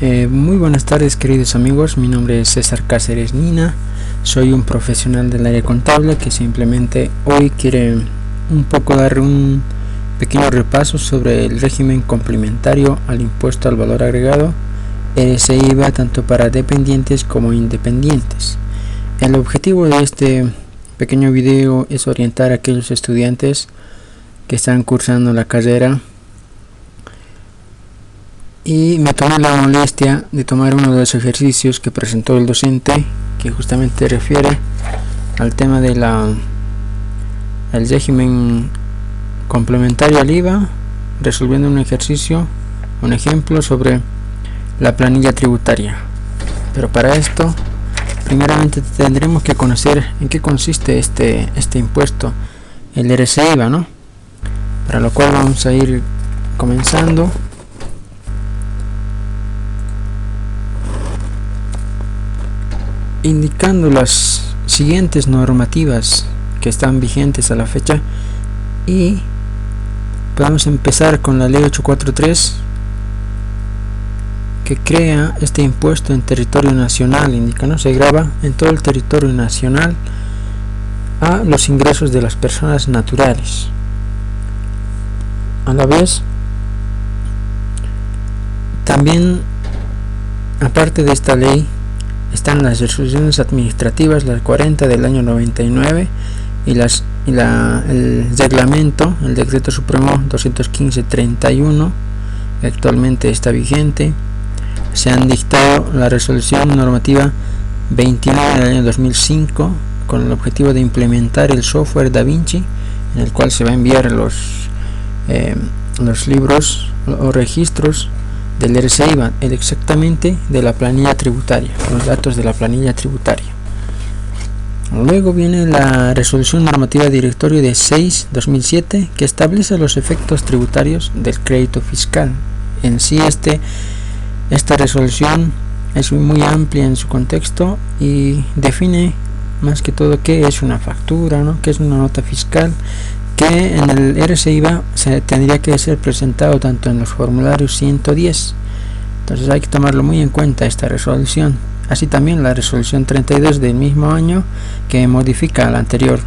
Muy buenas tardes, queridos amigos. Mi nombre es César Cáceres Nina. Soy un profesional del área contable que simplemente hoy quiere un poco dar un pequeño repaso sobre el régimen complementario al impuesto al valor agregado IVA tanto para dependientes como independientes. El objetivo de este pequeño video es orientar a aquellos estudiantes que están cursando la carrera, y me tomé la molestia de tomar uno de los ejercicios que presentó el docente, que justamente refiere al tema de el régimen complementario al IVA, resolviendo un ejemplo sobre la planilla tributaria. Pero para esto, primeramente tendremos que conocer en qué consiste este impuesto, el IVA, ¿no? Para lo cual vamos a ir comenzando. Indicando las siguientes normativas que están vigentes a la fecha, y podemos empezar con la ley 843, que crea este impuesto en territorio nacional. Indica, ¿no? Se grava en todo el territorio nacional a los ingresos de las personas naturales. A la vez, también, aparte de esta ley, están las resoluciones administrativas, las 40 del año 99 y el reglamento, el decreto supremo 215/31, que actualmente está vigente. Se han dictado la resolución normativa 29 del año 2005 con el objetivo de implementar el software DaVinci, en el cual se va a enviar los libros o registros del IVA, exactamente de la planilla tributaria, los datos de la planilla tributaria. Luego viene la resolución normativa directorio de 6/2007, que establece los efectos tributarios del crédito fiscal. En sí, esta resolución es muy amplia en su contexto y define más que todo qué es una factura, ¿no? Qué es una nota fiscal, que en el IVA se tendría que ser presentado tanto en los formularios 110. Entonces hay que tomarlo muy en cuenta esta resolución. Así también la resolución 32 del mismo año, que modifica la anterior.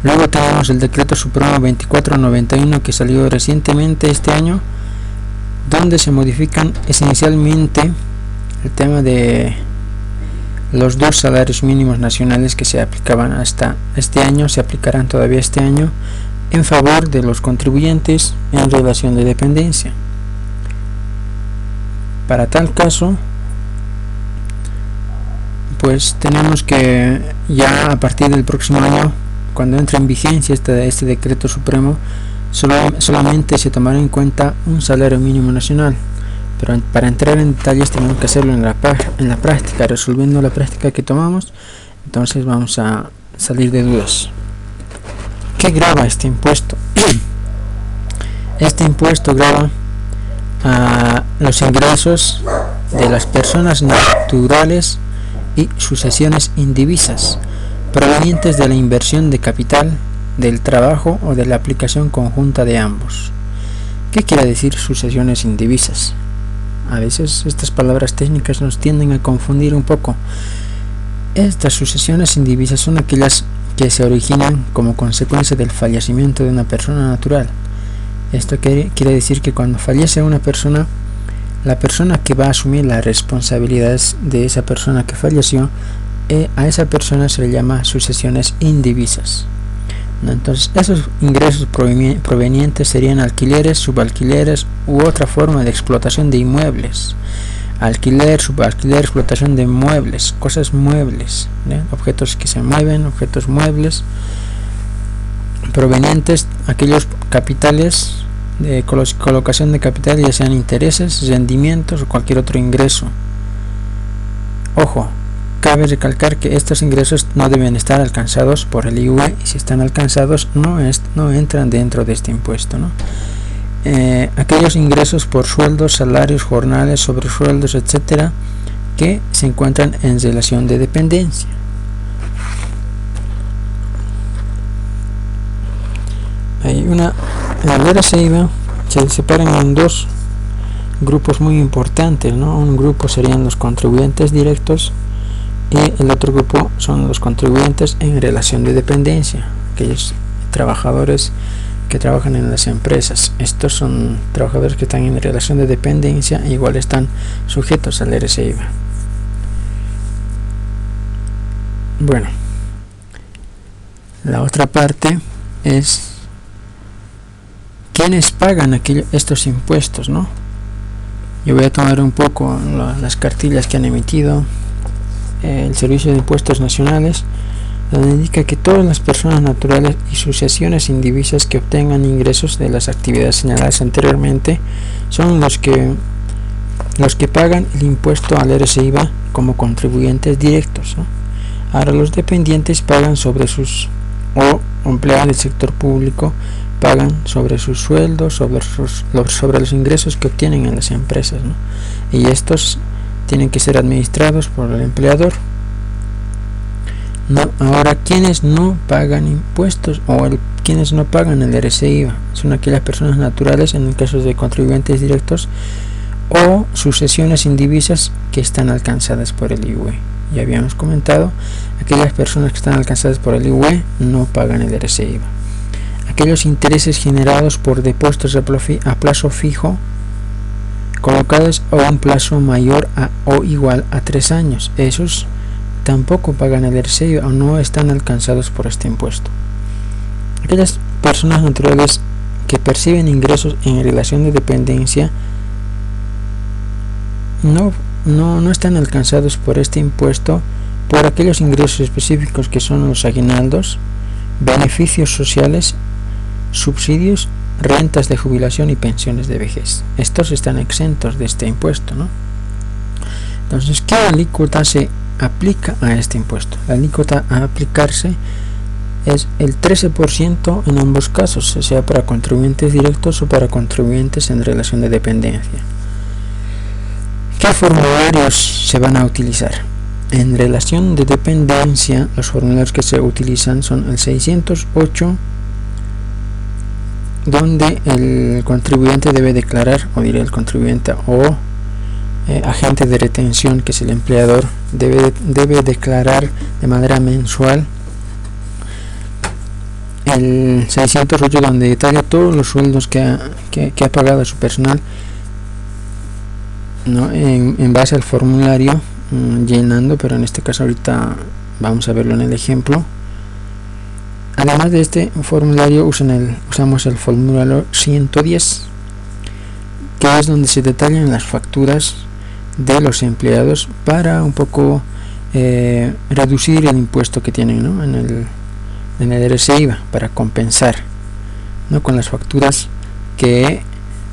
Luego tenemos el decreto supremo 2491, que salió recientemente este año, donde se modifican esencialmente el tema de los 2 salarios mínimos nacionales que se aplicaban hasta este año, se aplicarán todavía este año en favor de los contribuyentes en relación de dependencia. Para tal caso, pues tenemos que ya a partir del próximo año, cuando entre en vigencia este decreto supremo, solamente se tomará en cuenta un salario mínimo nacional. Pero para entrar en detalles tenemos que hacerlo en la práctica, resolviendo la práctica que tomamos. Entonces vamos a salir de dudas. ¿Qué grava este impuesto? Este impuesto grava a los ingresos de las personas naturales y sucesiones indivisas provenientes de la inversión de capital, del trabajo o de la aplicación conjunta de ambos. ¿Qué quiere decir sucesiones indivisas? A veces estas palabras técnicas nos tienden a confundir un poco. Estas sucesiones indivisas son aquellas que se originan como consecuencia del fallecimiento de una persona natural. Esto quiere decir que cuando fallece una persona, la persona que va a asumir las responsabilidades de esa persona que falleció, a esa persona se le llama sucesiones indivisas. Entonces, esos ingresos provenientes serían alquileres, subalquileres u otra forma de explotación de inmuebles. Alquiler, subalquiler, explotación de muebles, cosas muebles, ¿eh? Objetos que se mueven, objetos muebles, provenientes aquellos capitales de colocación de capital, ya sean intereses, rendimientos o cualquier otro ingreso. Ojo, cabe recalcar que estos ingresos no deben estar alcanzados por el IVA, y si están alcanzados no entran dentro de este impuesto, ¿no? Aquellos ingresos por sueldos, salarios, jornales, sobresueldos, etcétera, que se encuentran en relación de dependencia. Hay el IVA se separan en dos grupos muy importantes, ¿no? Un grupo serían los contribuyentes directos y el otro grupo son los contribuyentes en relación de dependencia, aquellos trabajadores que trabajan en las empresas. Estos son trabajadores que están en relación de dependencia e igual están sujetos al RSIVA. Bueno, la otra parte es quiénes pagan estos impuestos, ¿no? Yo voy a tomar un poco las cartillas que han emitido el Servicio de Impuestos Nacionales, donde indica que todas las personas naturales y sucesiones indivisas que obtengan ingresos de las actividades señaladas anteriormente son los que pagan el impuesto al RSIVA como contribuyentes directos, ¿no? Ahora los dependientes pagan sobre sus, o empleados del sector público pagan sobre sus sueldos, sobre los ingresos que obtienen en las empresas, ¿no? Y estos tienen que ser administrados por el empleador. No, ahora, quienes no pagan impuestos quienes no pagan el RSIVA son aquellas personas naturales en el caso de contribuyentes directos o sucesiones indivisas que están alcanzadas por el IVE. Ya habíamos comentado, aquellas personas que están alcanzadas por el IVE no pagan el RSIVA. Aquellos intereses generados por depósitos a plazo fijo colocados a un plazo mayor o igual a 3 años, esos tampoco pagan el RSIVA o no están alcanzados por este impuesto. Aquellas personas naturales que perciben ingresos en relación de dependencia no están alcanzados por este impuesto por aquellos ingresos específicos que son los aguinaldos, beneficios sociales, subsidios, rentas de jubilación y pensiones de vejez. Estos están exentos de este impuesto, ¿no? Entonces, ¿qué alícuota se aplica a este impuesto? La alícuota a aplicarse es el 13% en ambos casos, sea para contribuyentes directos o para contribuyentes en relación de dependencia. ¿Qué formularios se van a utilizar? En relación de dependencia, los formularios que se utilizan son el 608, donde el contribuyente debe declarar, o diré el contribuyente o agente de retención, que es el empleador, debe declarar de manera mensual. El 608, donde detalla todos los sueldos que ha pagado a su personal, ¿no? En base al formulario, llenando, pero en este caso ahorita vamos a verlo en el ejemplo. Además de este formulario usamos el formulario 110, que es donde se detallan las facturas de los empleados para un poco reducir el impuesto que tienen, ¿no? en el RSIVA, para compensar, ¿no? Con las facturas que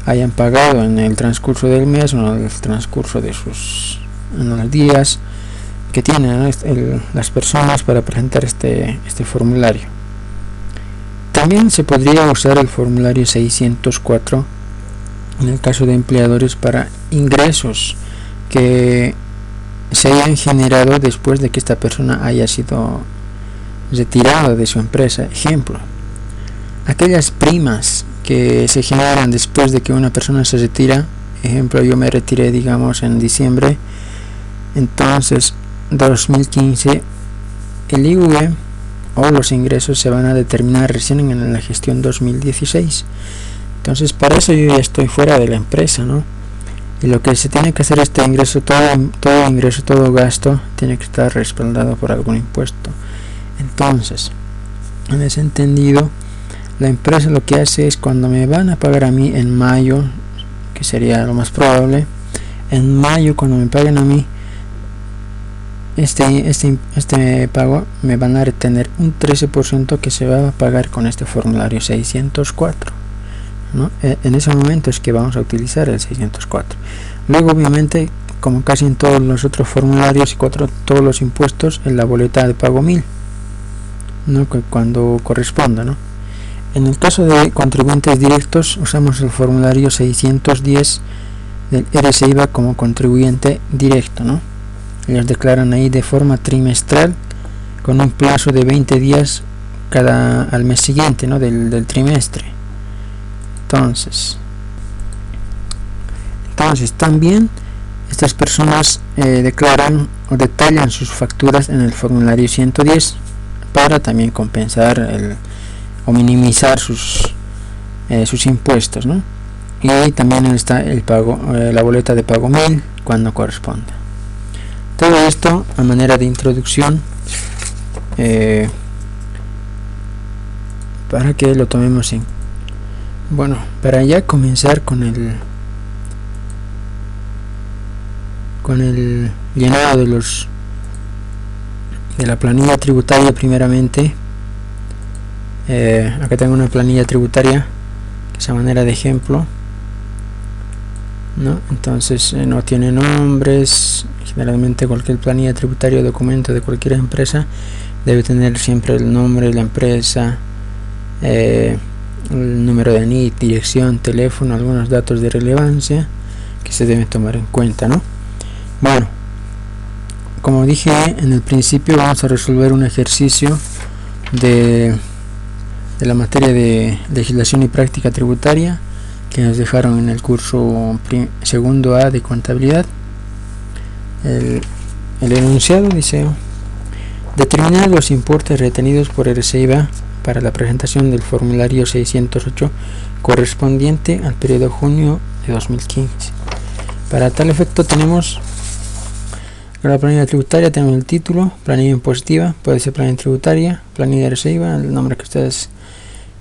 hayan pagado en el transcurso del mes o en el transcurso de los días que tienen, ¿no? las personas para presentar este formulario. También se podría usar el formulario 604 en el caso de empleadores para ingresos que se hayan generado después de que esta persona haya sido retirada de su empresa. Ejemplo, aquellas primas que se generan después de que una persona se retira. Ejemplo, yo me retiré, digamos, en diciembre, entonces 2015, el IVE o los ingresos se van a determinar recién en la gestión 2016. Entonces, para eso yo ya estoy fuera de la empresa, ¿no? Y lo que se tiene que hacer, este ingreso, todo ingreso, todo gasto tiene que estar respaldado por algún impuesto. Entonces, en ese entendido, la empresa lo que hace es, cuando me van a pagar a mí en mayo, que sería lo más probable, en mayo cuando me paguen a mí este pago, me van a retener un 13% que se va a pagar con este formulario 604, ¿no? En ese momento es que vamos a utilizar el 604. Luego, obviamente, como casi en todos los otros formularios y todos los impuestos, en la boleta de pago 1000, ¿no? Cuando corresponda, ¿no? En el caso de contribuyentes directos, usamos el formulario 610 del RSIVA como contribuyente directo, ¿no? Ellos declaran ahí de forma trimestral, con un plazo de 20 días al mes siguiente, ¿no? del trimestre. Entonces Entonces también estas personas declaran o detallan sus facturas en el formulario 110 para también compensar o minimizar sus impuestos, ¿no? Y también está el pago, la boleta de pago 1000 cuando corresponda. Todo esto a manera de introducción, para que lo tomemos en. Bueno, para ya comenzar con el llenado de la planilla tributaria. Primeramente, acá tengo una planilla tributaria que es a manera de ejemplo, ¿no? Entonces no tiene nombres. Generalmente cualquier planilla tributaria o documento de cualquier empresa debe tener siempre el nombre de la empresa, el número de NIT, dirección, teléfono, algunos datos de relevancia que se deben tomar en cuenta, ¿no? Bueno, como dije en el principio, vamos a resolver un ejercicio de la materia de legislación y práctica tributaria que nos dejaron en el curso segundo A de contabilidad. El enunciado dice: determinar los importes retenidos por RCIVA para la presentación del formulario 608 correspondiente al periodo junio de 2015. Para tal efecto tenemos la planilla tributaria, tenemos el título, planilla impositiva, puede ser planilla tributaria, planilla de RCIVA, el nombre que ustedes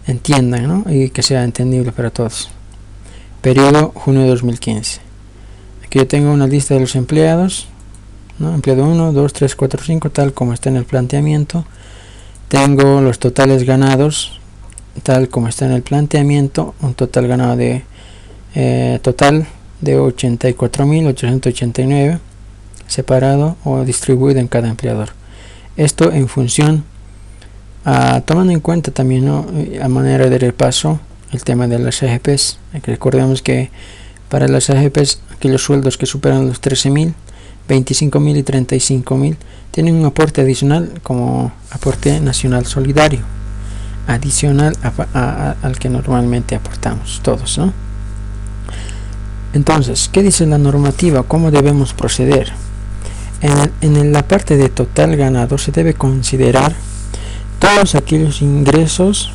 entiendan, ¿no? Y que sea entendible para todos. Periodo junio de 2015. Aquí yo tengo una lista de los empleados, ¿no? Empleado 1, 2, 3, 4, 5, tal como está en el planteamiento. Tengo los totales ganados, tal como está en el planteamiento, un total ganado de total de 84.889, separado o distribuido en cada empleador. Esto en función, tomando en cuenta también, ¿no?, a manera de repaso, el tema de las AGPs. Recordemos que para las AGPs, aquellos sueldos que superan los 13.000, 25.000 y 35.000 tienen un aporte adicional como aporte nacional solidario, adicional al que normalmente aportamos todos, ¿no? Entonces, ¿qué dice la normativa? ¿Cómo debemos proceder? En la parte de total ganado se debe considerar todos aquellos ingresos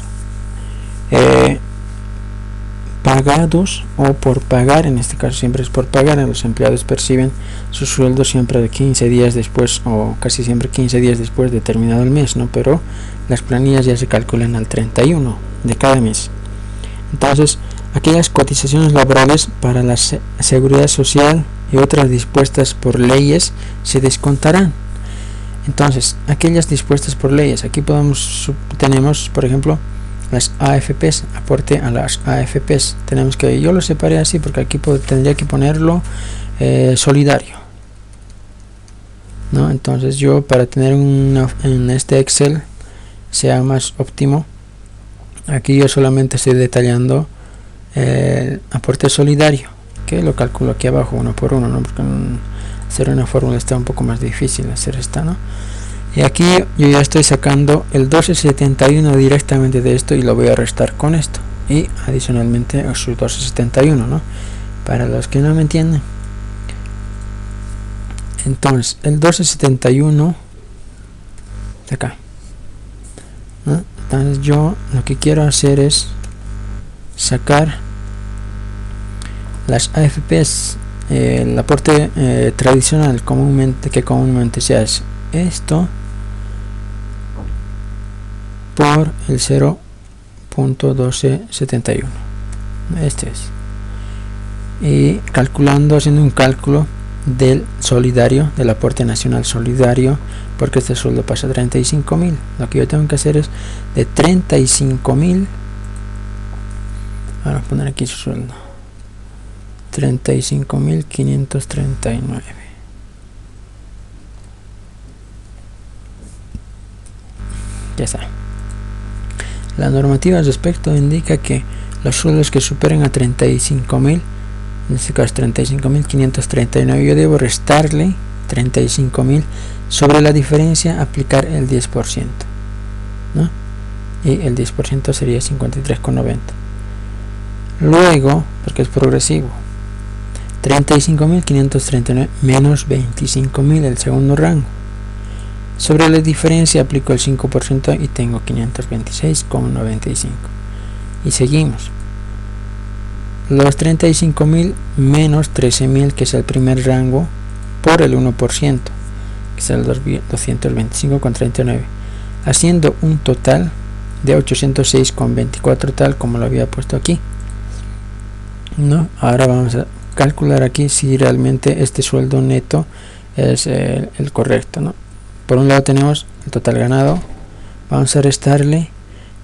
pagados o por pagar. En este caso siempre es por pagar. Los empleados perciben su sueldo siempre de 15 días después, o casi siempre 15 días después de terminado el mes, ¿no? Pero las planillas ya se calculan al 31 de cada mes. Entonces, aquellas cotizaciones laborales para la seguridad social y otras dispuestas por leyes se descontarán. Entonces, aquellas dispuestas por leyes, aquí tenemos, por ejemplo, las AFPs, aporte a las AFPs. Tenemos que, yo lo separé así porque aquí tendría que ponerlo solidario, ¿no? Entonces yo, para tener en este Excel sea más óptimo, aquí yo solamente estoy detallando el aporte solidario, que lo calculo aquí abajo uno por uno, ¿no? Porque hacer una fórmula está un poco más difícil hacer esta, ¿no? Y aquí yo ya estoy sacando el 1271 directamente de esto y lo voy a restar con esto, y adicionalmente a su 1271, ¿no? Para los que no me entienden. Entonces el 1271 de acá, ¿no? Entonces yo lo que quiero hacer es sacar las AFPs, el aporte tradicional que comúnmente se hace, esto por el 0.1271, este es, y haciendo un cálculo del solidario, del aporte nacional solidario, porque este sueldo pasa a 35.000. Lo que yo tengo que hacer es de 35.000, ahora poner aquí su sueldo, 35.539. Ya está. La normativa al respecto indica que los sueldos que superen a 35.000, en este caso 35.539, yo debo restarle 35.000 sobre la diferencia, aplicar el 10%, ¿no? Y el 10% sería 53,90. Luego, porque es progresivo, 35.539 menos 25.000, el segundo rango. Sobre la diferencia aplico el 5% y tengo 526,95. Y seguimos. Los 35.000 menos 13.000, que es el primer rango, por el 1%, que es el 225,39, haciendo un total de 806,24, tal como lo había puesto aquí, ¿no? Ahora vamos a calcular aquí si realmente este sueldo neto es el correcto, ¿no? Por un lado tenemos el total ganado, vamos a restarle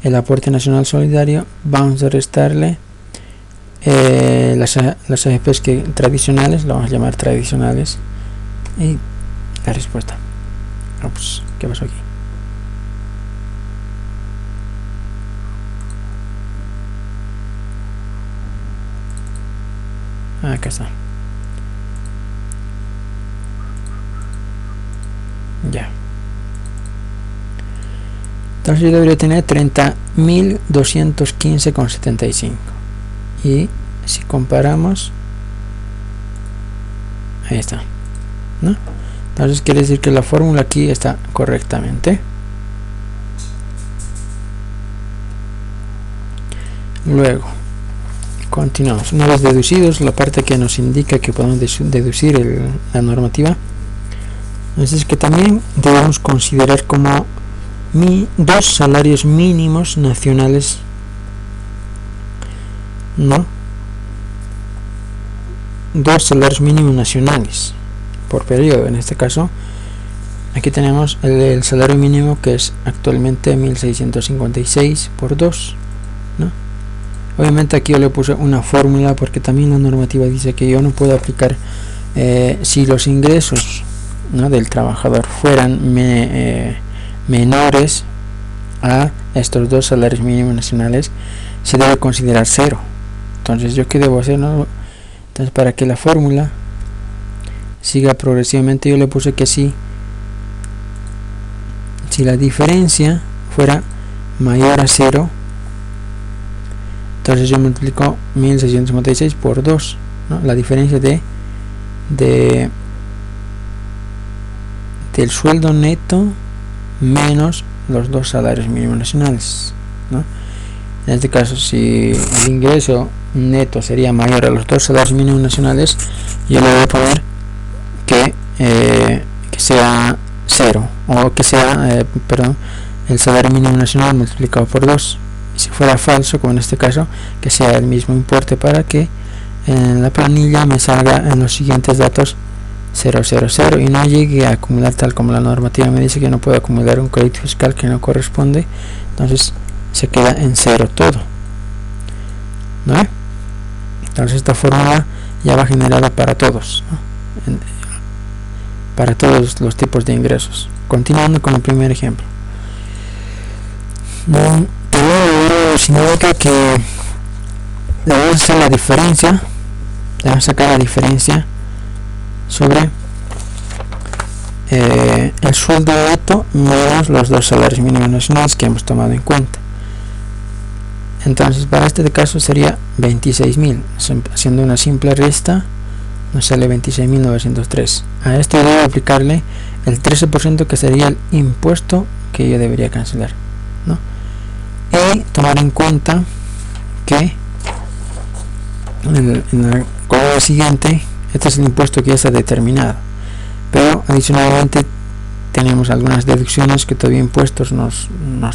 el aporte nacional solidario, vamos a restarle las AFPs tradicionales, lo vamos a llamar tradicionales, y la respuesta. Ups, ¿qué pasó aquí? Acá está. Ya. Entonces yo debería tener 30.215,75. Y si comparamos, ahí está, ¿no? Entonces quiere decir que la fórmula aquí está correctamente. Luego continuamos. Una vez deducidos la parte que nos indica que podemos deducir la normativa, entonces que también debemos considerar como dos salarios mínimos nacionales, ¿no? Dos salarios mínimos nacionales por periodo. En este caso aquí tenemos el salario mínimo, que es actualmente 1.656 por 2, ¿no? Obviamente aquí yo le puse una fórmula porque también la normativa dice que yo no puedo aplicar si los ingresos, ¿no?, del trabajador fueran menores a estos dos salarios mínimos nacionales, se debe considerar cero. Entonces yo qué debo hacer, ¿no? Entonces, para que la fórmula siga progresivamente, yo le puse que si la diferencia fuera mayor a 0, entonces yo multiplico 1.656 por 2, ¿no? La diferencia del sueldo neto menos los dos salarios mínimos nacionales, ¿no? En este caso, si el ingreso neto sería mayor a los dos salarios mínimos nacionales, yo le voy a poner que sea 0, o que sea el salario mínimo nacional multiplicado por 2. Y si fuera falso, como en este caso, que sea el mismo importe, para que en la planilla me salga en los siguientes datos 000 y no llegue a acumular, tal como la normativa me dice que no puedo acumular un crédito fiscal que no corresponde. Entonces se queda en 0 todo, ¿no? Entonces esta fórmula ya va generada para todos, ¿no? Para todos los tipos de ingresos. Continuando con el primer ejemplo, significa que le vamos a hacer la diferencia, le vamos a sacar la diferencia sobre el sueldo neto menos los dos salarios mínimos nacionales que hemos tomado en cuenta. Entonces para este caso sería 26.000, haciendo una simple resta nos sale 26.903. A esto debo aplicarle el 13%, que sería el impuesto que yo debería cancelar, ¿no? Y tomar en cuenta que en la columna siguiente, este es el impuesto que ya está determinado, pero adicionalmente tenemos algunas deducciones que todavía impuestos nos da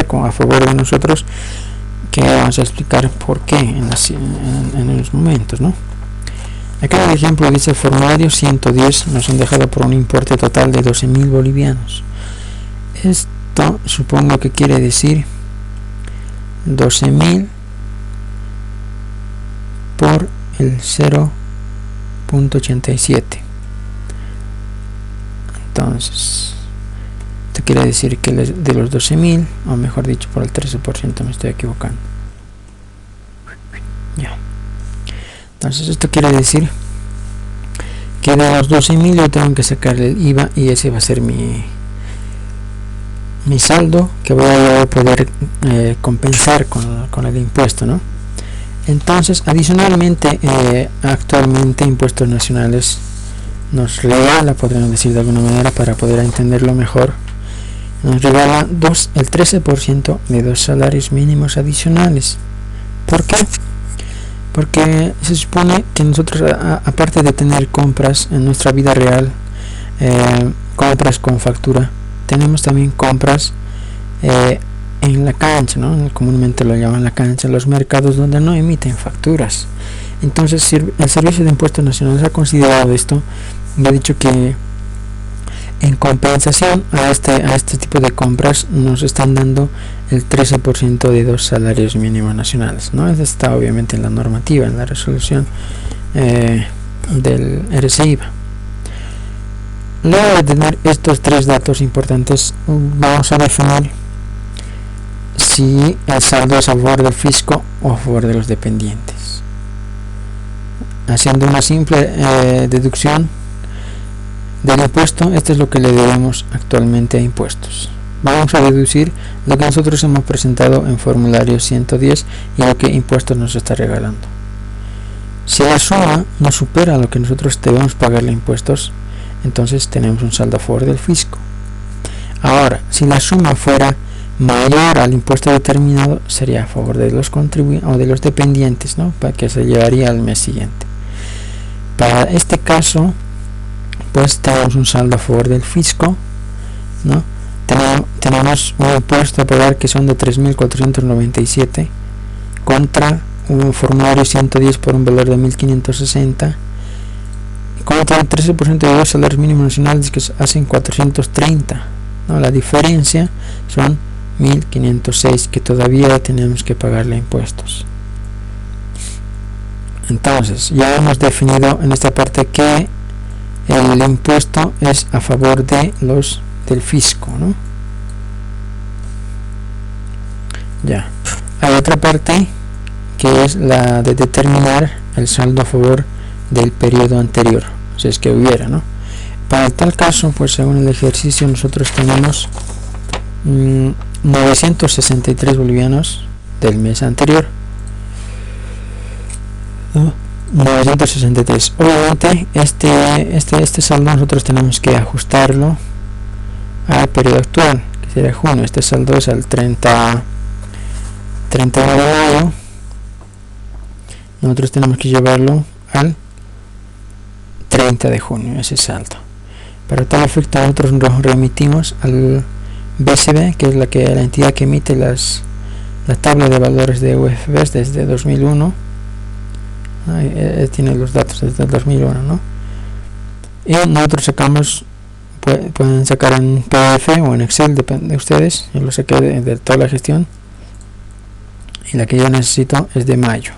como a favor de nosotros, que vamos a explicar por qué en los momentos, ¿no? Acá el ejemplo dice: formulario 110 nos han dejado por un importe total de 12.000 bolivianos. Esto supongo que quiere decir 12.000 por el 0.87. Entonces esto quiere decir que de los 12.000, o mejor dicho, por el 13%, me estoy equivocando. Ya. Entonces esto quiere decir que de los 12.000 yo tengo que sacarle el IVA, y ese va a ser mi saldo que voy a poder compensar con el impuesto, ¿no? Entonces, adicionalmente, actualmente Impuestos Nacionales nos regala, podríamos decir de alguna manera, para poder entenderlo mejor, nos regala el 13% de 2 salarios mínimos adicionales. ¿Por qué? Porque se supone que nosotros, aparte de tener compras en nuestra vida real, compras con factura, tenemos también compras en la cancha, ¿no? Comúnmente lo llaman la cancha, los mercados donde no emiten facturas. Entonces el Servicio de Impuestos Nacionales ha considerado esto y ha dicho que en compensación a este tipo de compras nos están dando el 13% de 2 salarios mínimos nacionales, ¿no? Eso está obviamente en la normativa, en la resolución del RCIVA. Luego de tener estos 3 datos importantes, vamos a definir si el saldo es a favor del fisco o a favor de los dependientes. Haciendo una simple deducción del impuesto, esto es lo que le debemos actualmente a impuestos. Vamos a deducir lo que nosotros hemos presentado en formulario 110 y lo que impuestos nos está regalando. Si la suma no supera lo que nosotros debemos pagarle a impuestos, entonces tenemos un saldo a favor del fisco. Ahora, si la suma fuera mayor al impuesto determinado, sería a favor de los contribuyentes o de los dependientes, ¿no? Para que se llevaría al mes siguiente. Para este caso, pues tenemos un saldo a favor del fisco, ¿no? Tenemos un impuesto a pagar que son de 3.497 contra un formulario 110 por un valor de 1.560. Como tiene 13% de 2 salarios mínimos nacionales que hacen 430, ¿no? La diferencia son 1.506 que todavía tenemos que pagarle impuestos. Entonces ya hemos definido en esta parte que el impuesto es a favor de del fisco, ¿no? Ya hay otra parte que es la de determinar el saldo a favor del periodo anterior, si es que hubiera, ¿no? Para tal caso, pues según el ejercicio nosotros tenemos 963 bolivianos del mes anterior, ¿no? 963. Obviamente este saldo nosotros tenemos que ajustarlo al periodo actual, que sería junio. Este saldo es al 31 de mayo. Nosotros tenemos que llevarlo al 30 de junio, ese saldo. Para tal efecto nosotros nos remitimos al BCB, que es la entidad que emite la tabla de valores de UFBs desde 2001. Tiene los datos desde el 2001, ¿no? Y nosotros sacamos, pueden sacar en PDF o en Excel, depende de ustedes. Yo lo saqué de toda la gestión y la que yo necesito es de mayo,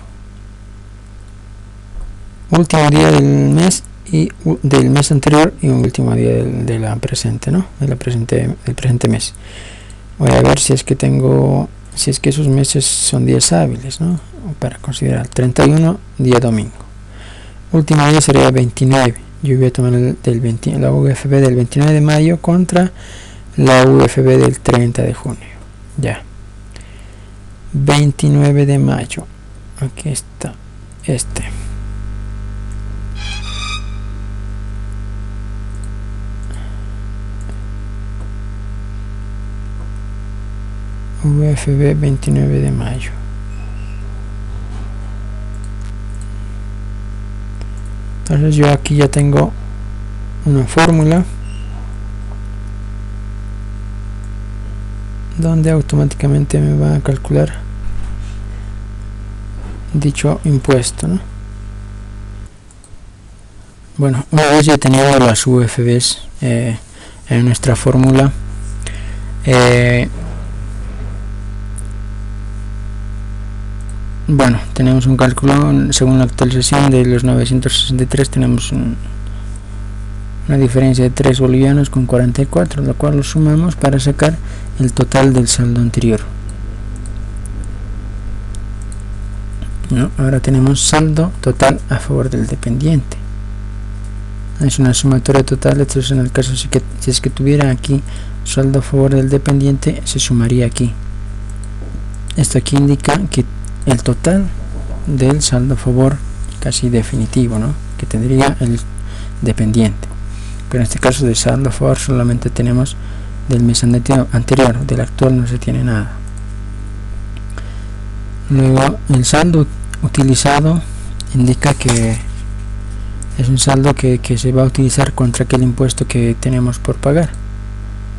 último día del mes y del mes anterior y último día de la presente, ¿no? Del presente mes. Voy a ver si es que esos meses son días hábiles, ¿no? Para considerar 31 día domingo, último día sería 29. Yo voy a tomar la UFB del 29 de mayo contra la UFB del 30 de junio. Ya, 29 de mayo, aquí está UFB 29 de mayo. Entonces yo aquí ya tengo una fórmula donde automáticamente me va a calcular dicho impuesto, ¿no? Bueno, una vez ya teniendo las UFBs en nuestra fórmula, bueno, tenemos un cálculo según la actualización de los 963. Tenemos una diferencia de 3 bolivianos con 44, lo cual lo sumamos para sacar el total del saldo anterior, ¿no? Ahora tenemos saldo total a favor del dependiente. Es una sumatoria total. Esto es en el caso si es que tuviera aquí saldo a favor del dependiente, se sumaría aquí. Esto aquí indica que el total del saldo a favor casi definitivo, ¿no?, que tendría el dependiente. Pero en este caso de saldo a favor solamente tenemos del mes anterior, del actual no se tiene nada. Luego el saldo utilizado indica que es un saldo que se va a utilizar contra aquel impuesto que tenemos por pagar,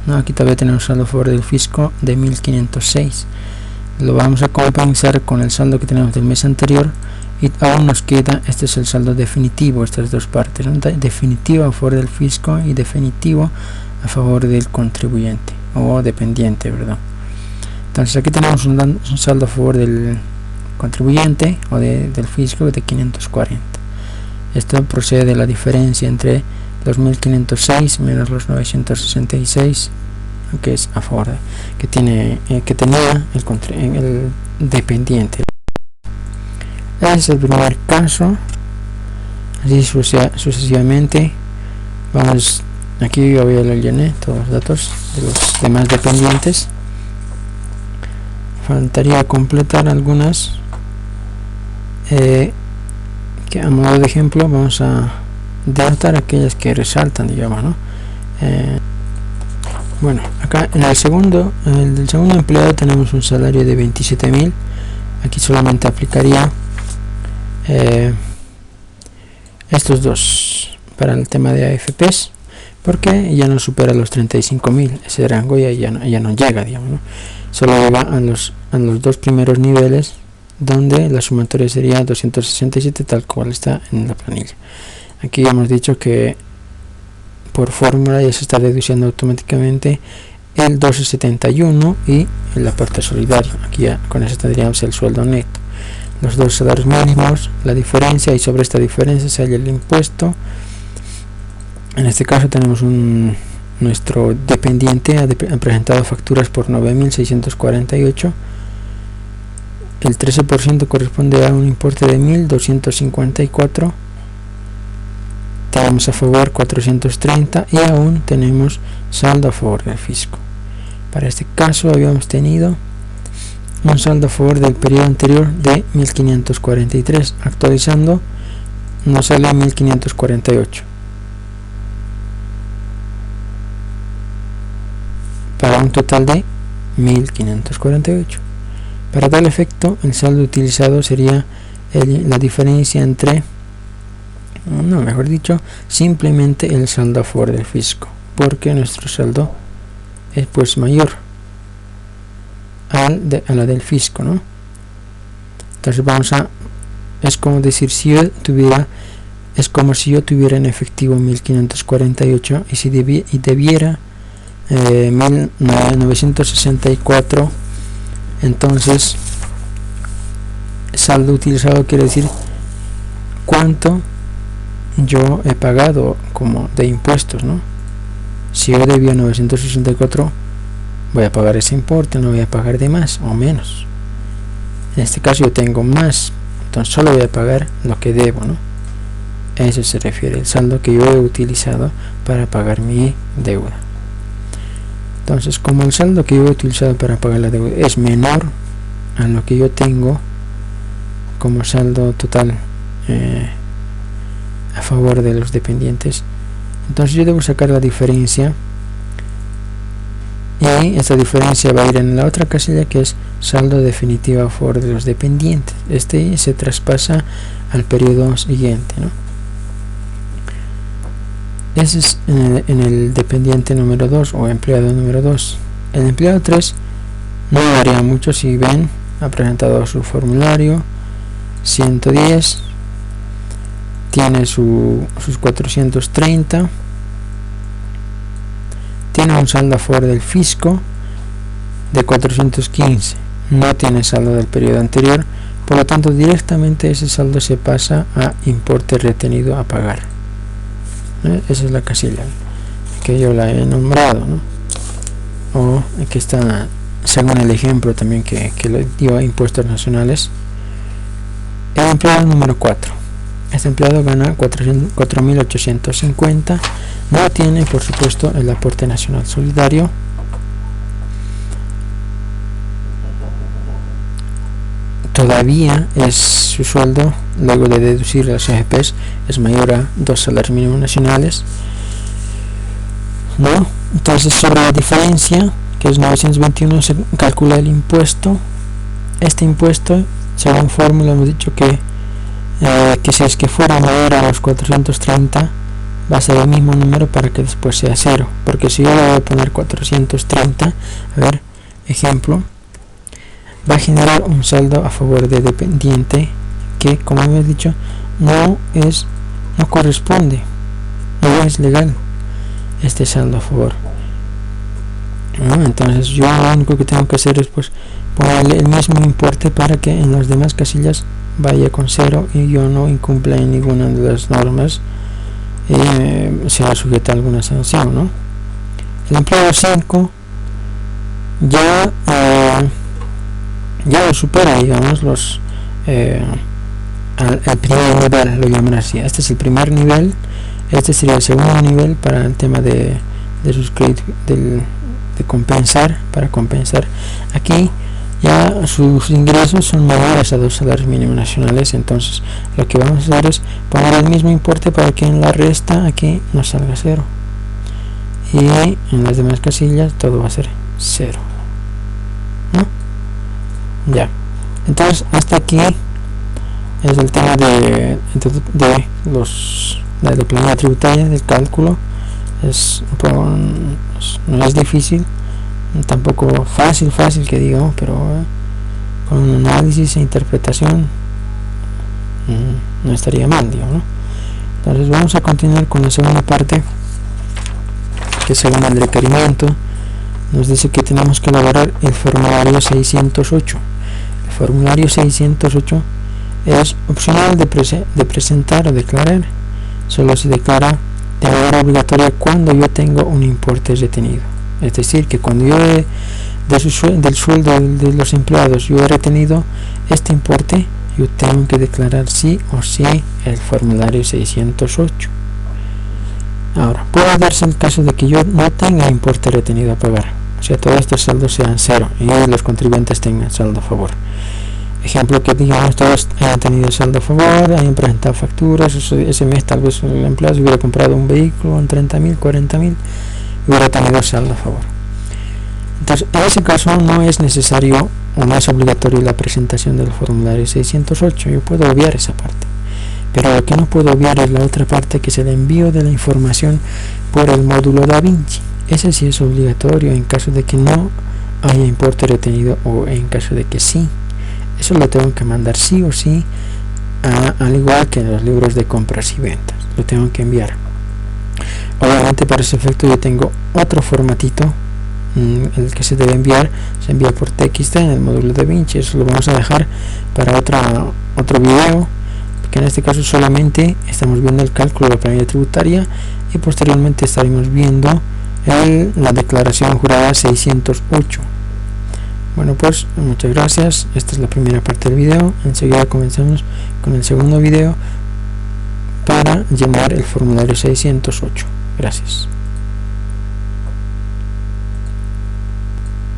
¿no? Aquí todavía tenemos saldo a favor del fisco de 1506, lo vamos a compensar con el saldo que tenemos del mes anterior y aún nos queda, este es el saldo definitivo, estas dos partes, ¿no?, definitivo a favor del fisco y definitivo a favor del contribuyente o dependiente, ¿verdad? Entonces aquí tenemos un saldo a favor del contribuyente o del fisco de 540. Esto procede de la diferencia entre los 1506 menos los 966, que es a favor que tenía el dependiente. Ese es el primer caso. Así sucesivamente. Vamos, aquí yo ya lo llené todos los datos de los demás dependientes. Faltaría completar algunas que a modo de ejemplo vamos a denotar aquellas que resaltan, digamos, ¿no? Bueno, acá en el segundo empleado tenemos un salario de 27.000. Aquí solamente aplicaría estos dos para el tema de AFPs, porque ya no supera los 35.000, ese rango ya no llega, digamos, ¿no? Solo llega a los dos primeros niveles, donde la sumatoria sería 267, tal cual está en la planilla. Aquí ya hemos dicho que por fórmula ya se está deduciendo automáticamente el 1271 y el aporte solidario. Aquí ya con eso tendríamos el sueldo neto, los dos salarios mínimos, la diferencia, y sobre esta diferencia se halla el impuesto. En este caso tenemos nuestro dependiente ha presentado facturas por 9.648. El 13% corresponde a un importe de 1.254. Tenemos a favor 430 y aún tenemos saldo a favor del fisco. Para este caso habíamos tenido un saldo a favor del periodo anterior de 1.543. Actualizando nos sale 1.548. Para un total de 1.548. Para tal efecto, el saldo utilizado sería la diferencia entre, mejor dicho, simplemente el saldo a favor del fisco, porque nuestro saldo es pues mayor a la del fisco, ¿no? Entonces es como decir, es como si yo tuviera en efectivo 1.548 y debiera 1.964. Entonces saldo utilizado quiere decir cuánto yo he pagado como de impuestos, ¿no? Si yo debía 964, voy a pagar ese importe, no voy a pagar de más o menos. En este caso yo tengo más, entonces solo voy a pagar lo que debo, ¿no? A eso se refiere el saldo que yo he utilizado para pagar mi deuda. Entonces, como el saldo que yo he utilizado para pagar la deuda es menor a lo que yo tengo como saldo total a favor de los dependientes, entonces yo debo sacar la diferencia, y esta diferencia va a ir en la otra casilla que es saldo definitivo a favor de los dependientes. Este se traspasa al periodo siguiente, ¿no? Ese es en el dependiente número 2 o empleado número 2. El empleado 3 no varía mucho. Si ven, ha presentado su formulario 110, tiene sus 430, tiene un saldo a favor del fisco de 415, no tiene saldo del periodo anterior, por lo tanto directamente ese saldo se pasa a importe retenido a pagar. Esa es la casilla que yo la he nombrado, ¿no? O aquí está, según el ejemplo también que le dio a impuestos nacionales. El empleado número 4, este empleado gana 4.850, no tiene por supuesto el aporte nacional solidario, todavía es su sueldo luego de deducir las AGPs es mayor a 2 salarios mínimos nacionales, ¿no? Entonces, sobre la diferencia, que es 921, se calcula el impuesto. Este impuesto, según fórmula, hemos dicho que si es que fuera mayor a los 430, va a ser el mismo número para que después sea 0, porque si yo le voy a poner 430, a ver, ejemplo, va a generar un saldo a favor de dependiente que, como hemos dicho, no corresponde, no es legal este saldo a favor, ¿no? Entonces yo lo único que tengo que hacer es pues ponerle el mismo importe para que en las demás casillas vaya con 0 y yo no incumpla en ninguna de las normas y sea sujeta a alguna sanción, ¿no? El empleado 5 ya lo supera, digamos, al primer nivel, lo llaman así. Este es el primer nivel, este sería el segundo nivel para el tema de sus créditos, de compensar, para compensar. Aquí ya sus ingresos son mayores a 2 salarios mínimos nacionales, entonces lo que vamos a hacer es poner el mismo importe para que en la resta aquí nos salga 0 y en las demás casillas todo va a ser 0, ¿no? Ya, entonces hasta aquí es el tema de la planilla tributaria, del cálculo. No es difícil, tampoco fácil que digamos, pero con un análisis e interpretación no estaría mal, digamos, ¿no? Entonces vamos a continuar con la segunda parte, que según el requerimiento nos dice que tenemos que elaborar el formulario 608. El formulario 608 es opcional de presentar o declarar, solo se declara de manera obligatoria cuando yo tengo un importe retenido. Es decir, que cuando yo del sueldo de los empleados yo he retenido este importe, yo tengo que declarar sí o sí el formulario 608. Ahora, puede darse el caso de que yo no tenga importe retenido a pagar, o sea, todos estos saldos sean 0 y los contribuyentes tengan saldo a favor. Ejemplo, que digamos todos hayan tenido saldo a favor, hayan presentado facturas, ese mes tal vez el empleado hubiera comprado un vehículo en 30.000, 40.000 y hubiera tenido saldo a favor. Entonces, en ese caso no es necesario o no es obligatorio la presentación del formulario 608, yo puedo obviar esa parte. Pero lo que no puedo obviar es la otra parte, que es el envío de la información por el módulo DaVinci. Ese sí es obligatorio en caso de que no haya importe retenido o en caso de que sí. Eso lo tengo que mandar sí o sí, al igual que en los libros de compras y ventas. Lo tengo que enviar. Obviamente para ese efecto yo tengo otro formatito, el que se debe enviar, se envía por TXT en el módulo DaVinci. Eso lo vamos a dejar para otro video, porque en este caso solamente estamos viendo el cálculo de la planilla tributaria y posteriormente estaremos viendo la declaración jurada 608. Bueno, pues muchas gracias. Esta es la primera parte del video. Enseguida comenzamos con el segundo video para llenar el formulario 608. Gracias.